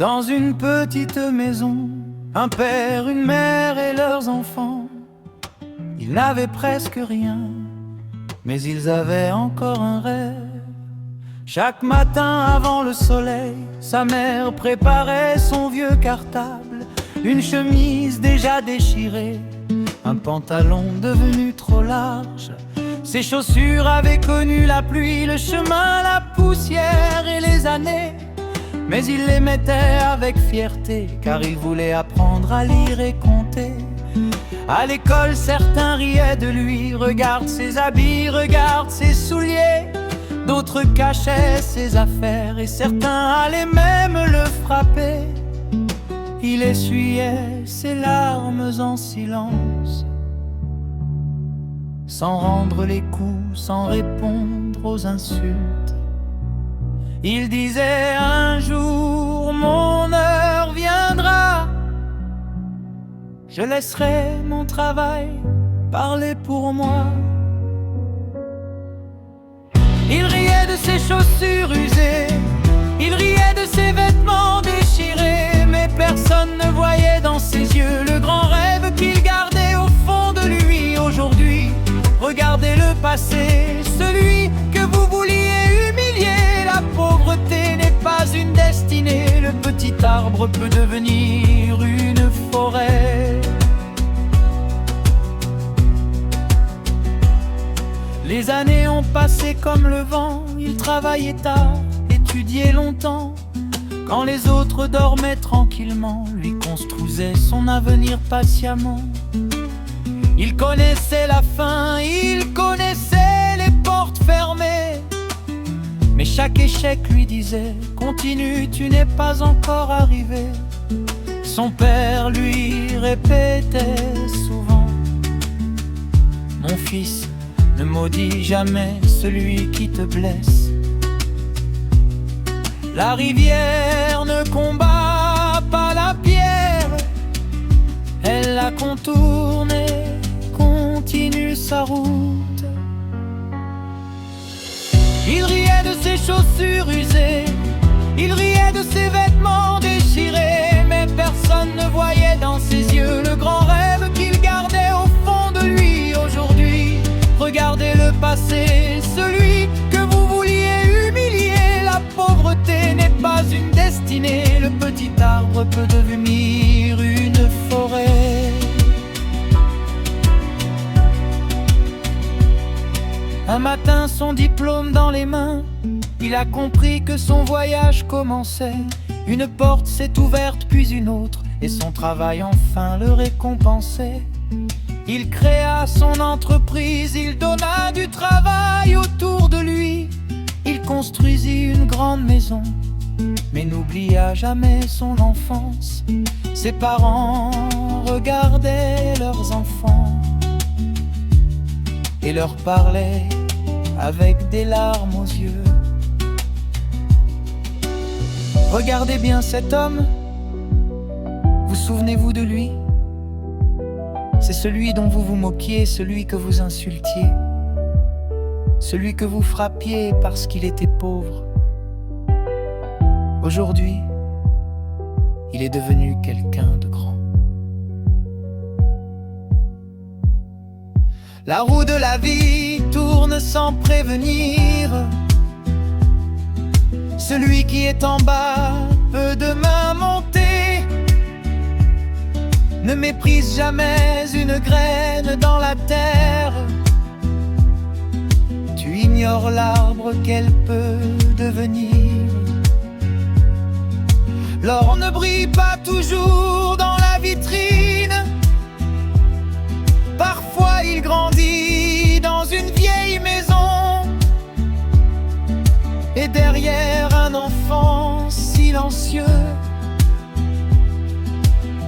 Dans une petite maison, un père, une mère et leurs enfants. Ils n'avaient presque rien, mais ils avaient encore un rêve. Chaque matin avant le soleil, sa mère préparait son vieux cartable. Une chemise déjà déchirée, un pantalon devenu trop large. Ses chaussures avaient connu la pluie, le chemin, la poussière et les années. Mais il les mettait avec fierté, car il voulait apprendre à lire et compter. À l'école, certains riaient de lui. Regarde ses habits, regarde ses souliers. D'autres cachaient ses affaires et certains allaient même le frapper. Il essuyait ses larmes en silence, sans rendre les coups, sans répondre aux insultes. Il disait un jour, mon heure viendra. Je laisserai mon travail parler pour moi. Il riait de ses chaussures usées, il riait de ses vêtements déchirés, mais personne ne voyait dans ses yeux le grand rêve qu'il gardait au fond de lui. Aujourd'hui, regardez le passé, celui que vous vouliez humilier. La pauvreté n'est pas une destinée, le petit arbre peut devenir une forêt. Les années ont passé comme le vent, il travaillait tard, étudiait longtemps. Quand les autres dormaient tranquillement, lui construisait son avenir patiemment. Il connaissait la fin, il connaissait les portes fermées. Mais chaque échec lui disait, continue, tu n'es pas encore arrivé. Son père lui répétait souvent, mon fils, ne maudis jamais celui qui te blesse. La rivière ne combat pas la pierre, elle la contourne et continue sa route. Il riait de ses chaussures usées, il riait de ses vêtements déchirés, mais personne ne voyait dans ses yeux le grand rêve qu'il gardait au fond de lui. Aujourd'hui, regardez le passé, celui que vous vouliez humilier. La pauvreté n'est pas une destinée, le petit arbre peut devenir une forêt. Un matin, son diplôme dans les mains, il a compris que son voyage commençait. Une porte s'est ouverte puis une autre, et son travail enfin le récompensait. Il créa son entreprise, il donna du travail autour de lui. Il construisit une grande maison, mais n'oublia jamais son enfance. Ses parents regardaient leurs enfants et leur parlaient avec des larmes aux yeux. Regardez bien cet homme, vous souvenez-vous de lui? C'est celui dont vous vous moquiez, celui que vous insultiez, celui que vous frappiez parce qu'il était pauvre. Aujourd'hui, il est devenu quelqu'un de grand. La roue de la vie tourne sans prévenir. Celui qui est en bas peut demain monter. Ne méprise jamais une graine dans la terre. Tu ignores l'arbre qu'elle peut devenir. L'or ne brille pas toujours dans la vitrine. Parfois il grandit dans une vieille maison. Et derrière un enfant silencieux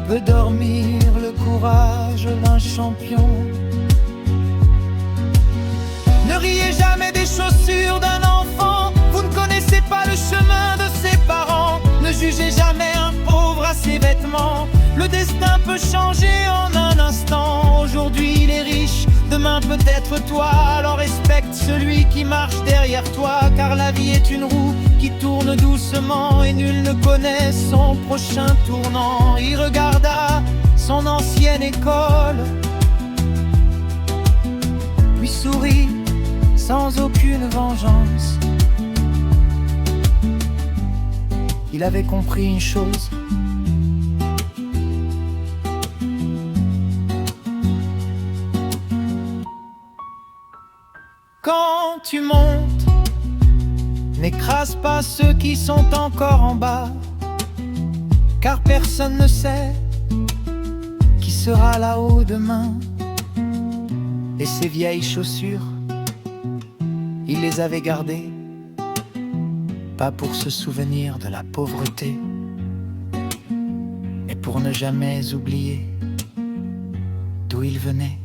peut dormir le courage d'un champion. Ne riez jamais des chaussures d'un enfant, vous ne connaissez pas le chemin de ses parents. Ne jugez jamais un pauvre à ses vêtements, le destin peut changer en un instant. Aujourd'hui il est riche, demain peut-être toi, alors respecte celui qui marche derrière toi. Car la vie est une roue qui tourne doucement et nul ne connaît son prochain tournant. Il regarda son ancienne école, puis sourit sans aucune vengeance. Il avait compris une chose: quand tu montes, n'écrase pas ceux qui sont encore en bas, car personne ne sait qui sera là-haut demain. Et ses vieilles chaussures, il les avait gardées, pas pour se souvenir de la pauvreté, mais pour ne jamais oublier d'où il venait.